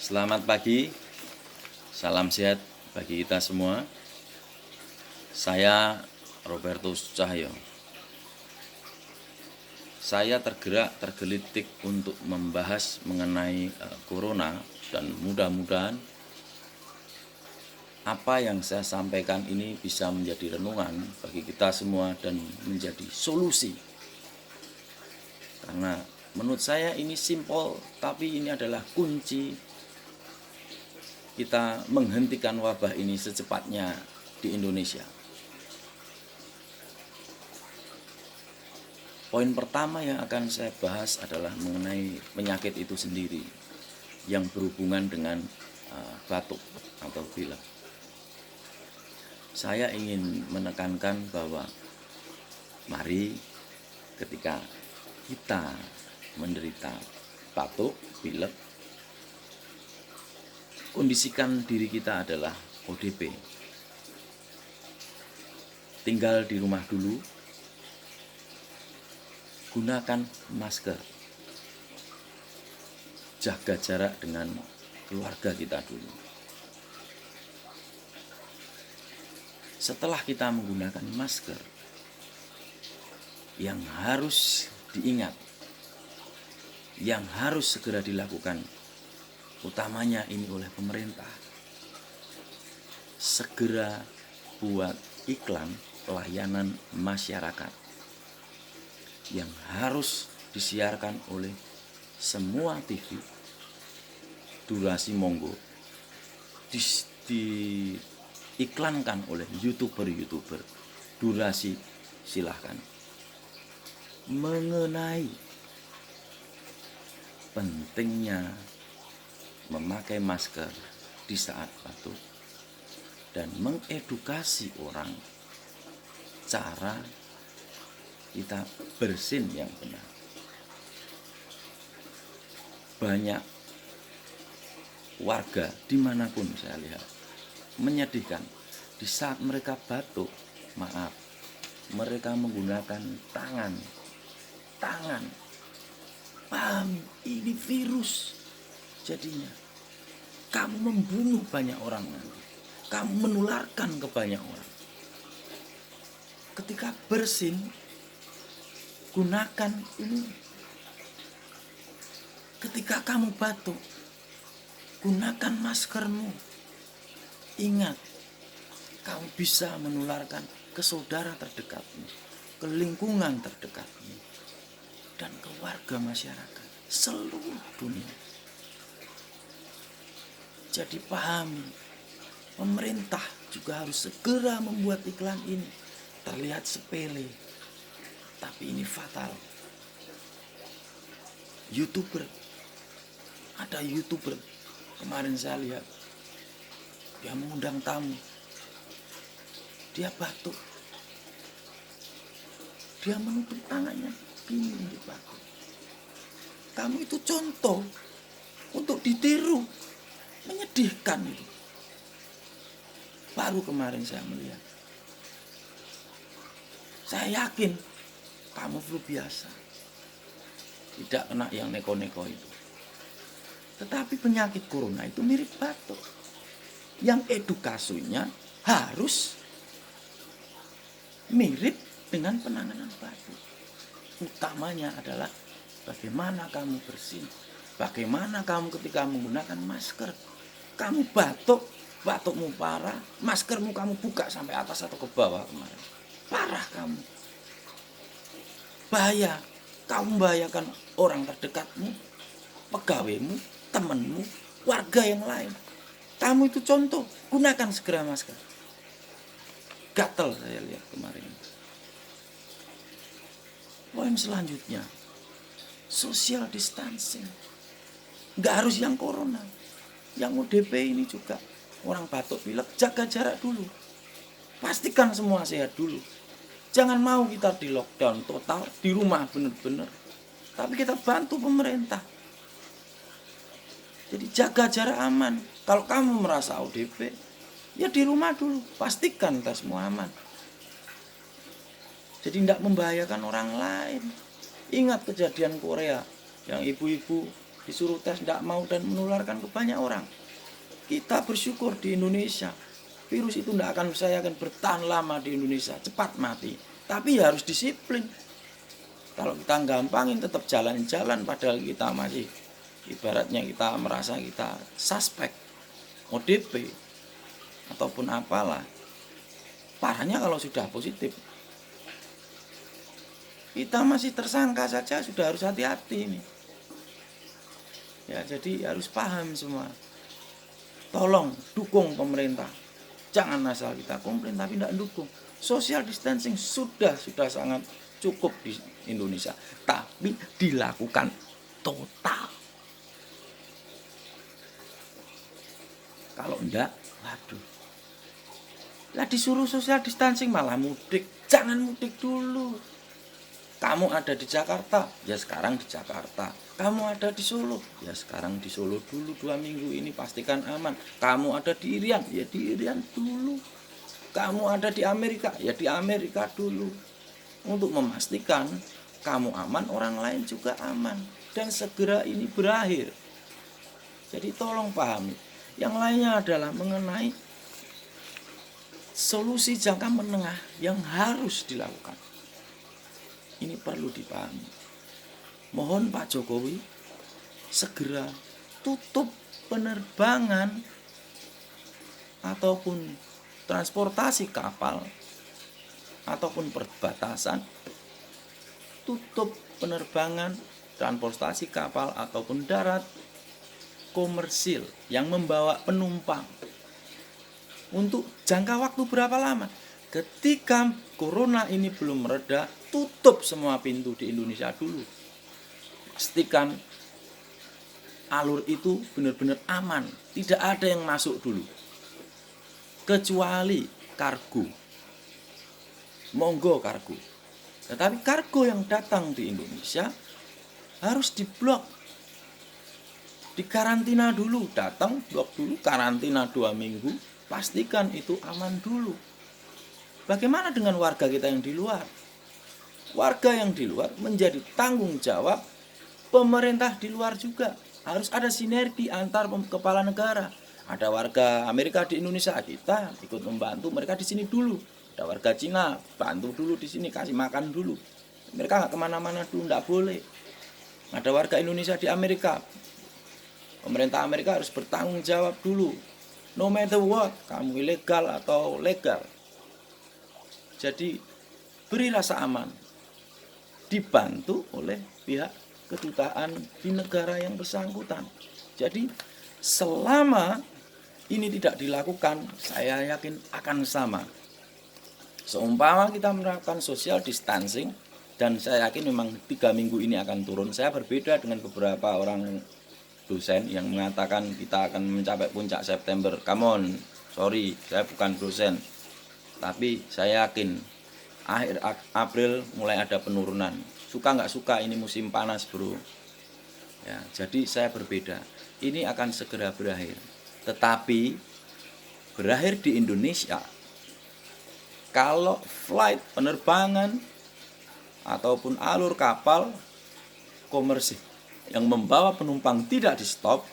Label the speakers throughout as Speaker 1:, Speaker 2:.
Speaker 1: Selamat pagi, salam sehat bagi kita semua. Saya Robertus Cahyo. Saya tergelitik untuk membahas mengenai corona, dan mudah-mudahan apa yang saya sampaikan ini bisa menjadi renungan bagi kita semua dan menjadi solusi. Karena menurut saya ini simpel, tapi ini adalah kunci kita menghentikan wabah ini secepatnya di Indonesia. Poin pertama yang akan saya bahas adalah mengenai penyakit itu sendiri yang berhubungan dengan batuk atau pilek. Saya ingin menekankan bahwa mari ketika kita menderita batuk, pilek, kondisikan diri kita adalah ODP. Tinggal di rumah dulu, gunakan masker, jaga jarak dengan keluarga kita dulu. Setelah kita menggunakan masker, yang harus diingat, yang harus segera dilakukan, utamanya ini oleh pemerintah, segera buat iklan pelayanan masyarakat yang harus disiarkan oleh semua TV, durasi monggo, diiklankan oleh YouTuber, durasi silahkan, mengenai pentingnya memakai masker di saat batuk dan mengedukasi orang cara kita bersin yang benar. Banyak warga dimanapun saya lihat menyedihkan, di saat mereka batuk, mereka menggunakan tangan. Pahami, ini virus. Jadinya kamu membunuh banyak orang nanti, kamu menularkan ke banyak orang. Ketika bersin, gunakan ini. Ketika kamu batuk, gunakan maskermu. Ingat, kamu bisa menularkan ke saudara terdekatmu, ke lingkungan terdekatmu, dan ke warga masyarakat seluruh dunia. Jadi pahami, pemerintah juga harus segera membuat iklan ini. Terlihat sepele, tapi ini fatal. Ada YouTuber kemarin saya lihat, dia mengundang tamu, dia batuk, dia menutup tangannya, ini di batuk. Kamu itu contoh untuk ditiru, menyedihkan itu. Baru kemarin saya melihat, saya yakin kamu flu biasa, tidak kena yang neko-neko itu. Tetapi penyakit corona itu mirip batuk, yang edukasinya harus mirip dengan penanganan batuk. Utamanya adalah bagaimana kamu bersin, bagaimana kamu ketika menggunakan masker. Kamu batukmu parah, maskermu kamu buka sampai atas atau ke bawah kemarin. Parah kamu. Bahaya, kamu membahayakan orang terdekatmu, pegawaimu, temanmu, warga yang lain. Kamu itu contoh, gunakan segera masker. Gatel saya lihat kemarin. Poin selanjutnya, social distancing. Nggak harus yang corona, yang ODP ini juga. Orang batuk pilek, jaga jarak dulu. Pastikan semua sehat dulu. Jangan mau kita di lockdown total, di rumah benar-benar. Tapi kita bantu pemerintah. Jadi jaga jarak aman. Kalau kamu merasa ODP, ya di rumah dulu. Pastikan kita semua aman. Jadi tidak membahayakan orang lain. Ingat kejadian Korea yang ibu-ibu disuruh tes tidak mau dan menularkan ke banyak orang. Kita bersyukur di Indonesia, virus itu tidak akan, saya akan bertahan lama di Indonesia, cepat mati. Tapi harus disiplin. Kalau kita gampangin tetap jalan-jalan padahal kita masih, ibaratnya kita merasa kita suspek, ODP, ataupun apalah. Parahnya kalau sudah positif, kita masih tersangka saja sudah harus hati-hati ini. Ya, jadi harus paham semua. Tolong dukung pemerintah. Jangan asal kita komplain tapi tidak dukung. Social distancing sudah sangat cukup di Indonesia, tapi dilakukan total. Kalau enggak, waduh. Lah disuruh social distancing malah mudik. Jangan mudik dulu. Kamu ada di Jakarta, ya sekarang di Jakarta. Kamu ada di Solo, ya sekarang di Solo dulu 2 minggu ini pastikan aman. Kamu ada di Irian, ya di Irian dulu. Kamu ada di Amerika, ya di Amerika dulu. Untuk memastikan kamu aman, orang lain juga aman. Dan segera ini berakhir. Jadi tolong pahami. Yang lainnya adalah mengenai solusi jangka menengah yang harus dilakukan. Ini perlu dipahami. Mohon Pak Jokowi segera tutup penerbangan ataupun transportasi kapal ataupun perbatasan. Tutup penerbangan, transportasi kapal ataupun darat komersil yang membawa penumpang. Untuk jangka waktu berapa lama? Ketika corona ini belum mereda, tutup semua pintu di Indonesia dulu. Pastikan alur itu benar-benar aman, tidak ada yang masuk dulu. Kecuali kargo. Monggo kargo. Tetapi kargo yang datang di Indonesia harus diblok. Dikarantina dulu, datang, blok dulu, karantina 2 minggu, pastikan itu aman dulu. Bagaimana dengan warga kita yang di luar? Warga yang di luar menjadi tanggung jawab pemerintah di luar juga. Harus ada sinergi antar kepala negara. Ada warga Amerika di Indonesia, kita ikut membantu mereka di sini dulu. Ada warga Cina, bantu dulu di sini, kasih makan dulu. Mereka nggak kemana-mana dulu, nggak boleh. Ada warga Indonesia di Amerika, pemerintah Amerika harus bertanggung jawab dulu. No matter what, kamu ilegal atau legal. Jadi beri rasa aman, dibantu oleh pihak kedutaan di negara yang bersangkutan. Jadi selama ini tidak dilakukan, saya yakin akan sama. Seumpama kita menerapkan social distancing, dan saya yakin memang 3 minggu ini akan turun. Saya berbeda dengan beberapa orang dosen yang mengatakan kita akan mencapai puncak September. Come on, sorry, saya bukan dosen. Tapi saya yakin akhir April mulai ada penurunan. Suka nggak suka ini musim panas bro. Ya, jadi saya berbeda. Ini akan segera berakhir. Tetapi berakhir di Indonesia kalau flight penerbangan ataupun alur kapal komersil yang membawa penumpang tidak di stop,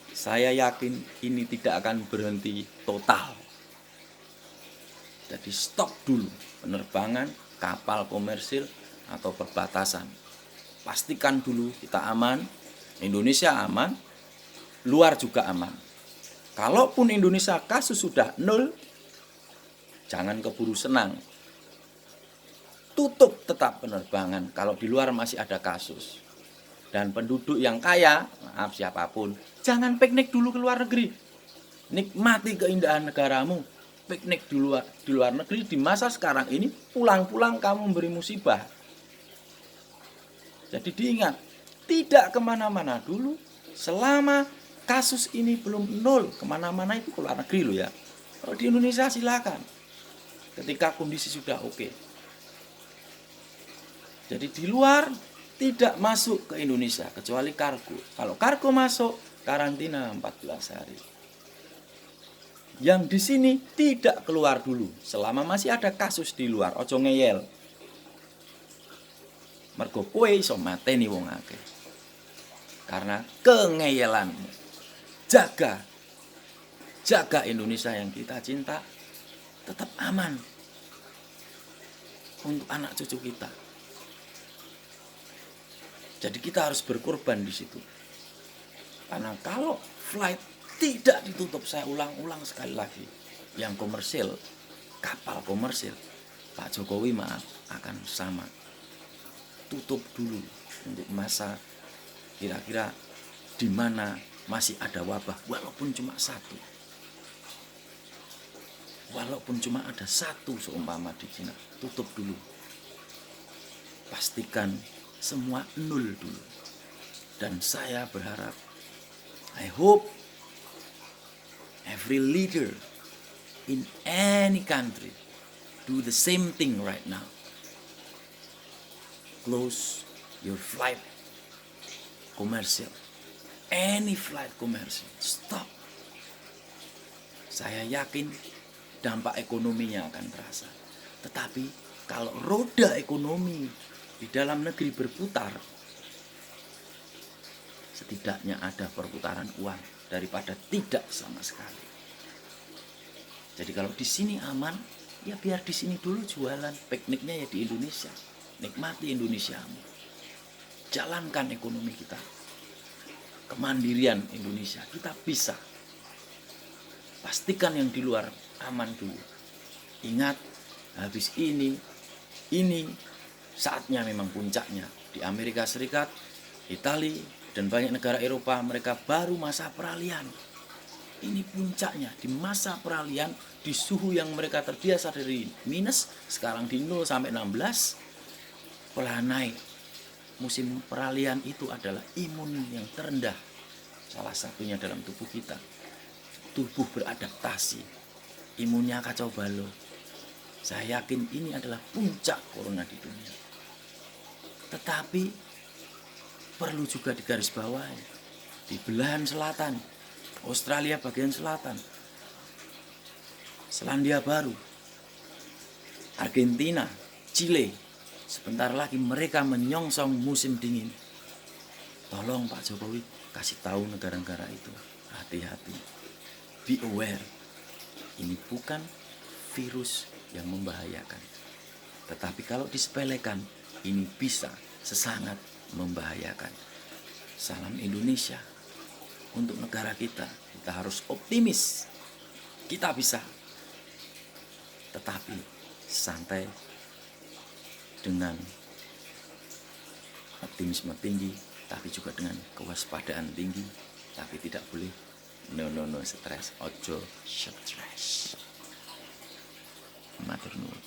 Speaker 1: saya yakin ini tidak akan berhenti total. Jadi stop dulu penerbangan kapal komersil atau perbatasan. Pastikan dulu kita aman, Indonesia aman, luar juga aman. Kalaupun Indonesia kasus sudah 0, jangan keburu senang. Tutup tetap penerbangan kalau di luar masih ada kasus. Dan penduduk yang kaya, maaf siapapun, jangan piknik dulu ke luar negeri. Nikmati keindahan negaramu. Piknik di luar negeri di masa sekarang ini, pulang-pulang kamu memberi musibah. Jadi diingat, tidak kemana-mana dulu selama kasus ini belum 0. Kemana-mana itu ke luar negeri loh ya. Kalau di Indonesia silakan. Ketika kondisi sudah oke. Jadi di luar tidak masuk ke Indonesia kecuali kargo. Kalau kargo masuk, karantina 14 hari. Yang di sini tidak keluar dulu selama masih ada kasus di luar. Ojo ngeyel. Mergo kowe iso mateni wong akeh. karena kengeyelanmu. Jaga Indonesia yang kita cinta tetap aman untuk anak cucu kita. Jadi kita harus berkorban di situ. Karena kalau flight tidak ditutup, saya ulang-ulang sekali lagi, yang komersil, kapal komersil, Pak Jokowi maaf akan sama. Tutup dulu untuk masa kira-kira di mana masih ada wabah, walaupun cuma satu. Walaupun cuma ada satu seumpama di Cina, tutup dulu. Pastikan semua nol dulu. Dan saya berharap, I hope every leader in any country do the same thing right now. Close your flight commercial. Any flight commercial. Stop. Saya yakin dampak ekonominya akan terasa. Tetapi kalau roda ekonomi di dalam negeri berputar, setidaknya ada perputaran uang daripada tidak sama sekali. Jadi kalau di sini aman, ya biar di sini dulu jualan. Pikniknya ya di Indonesia. Nikmati Indonesiamu. Jalankan ekonomi kita. Kemandirian Indonesia, kita bisa. Pastikan yang di luar aman dulu. Ingat, habis ini saatnya memang puncaknya. Di Amerika Serikat, Italia, dan banyak negara Eropa, mereka baru masa peralihan. Ini puncaknya, di masa peralihan, di suhu yang mereka terbiasa dari minus, sekarang di 0 sampai 16, perlahan naik. Musim peralihan itu adalah imun yang terendah. Salah satunya dalam tubuh kita. Tubuh beradaptasi. Imunnya kacau balau. Saya yakin ini adalah puncak corona di dunia. Tetapi perlu juga digarisbawahi. Di belahan selatan, Australia bagian selatan, Selandia Baru, Argentina, Chile, sebentar lagi mereka menyongsong musim dingin. Tolong Pak Jokowi kasih tahu negara-negara itu, hati-hati, be aware. Ini bukan virus yang membahayakan. Tetapi kalau disepelekan, ini bisa sesangat membahayakan. Salam Indonesia. Untuk negara kita, kita harus optimis. Kita bisa. Tetapi santai, dengan optimisme tinggi, tapi juga dengan kewaspadaan tinggi, tapi tidak boleh no stres, ojo stres. Matur nuwun.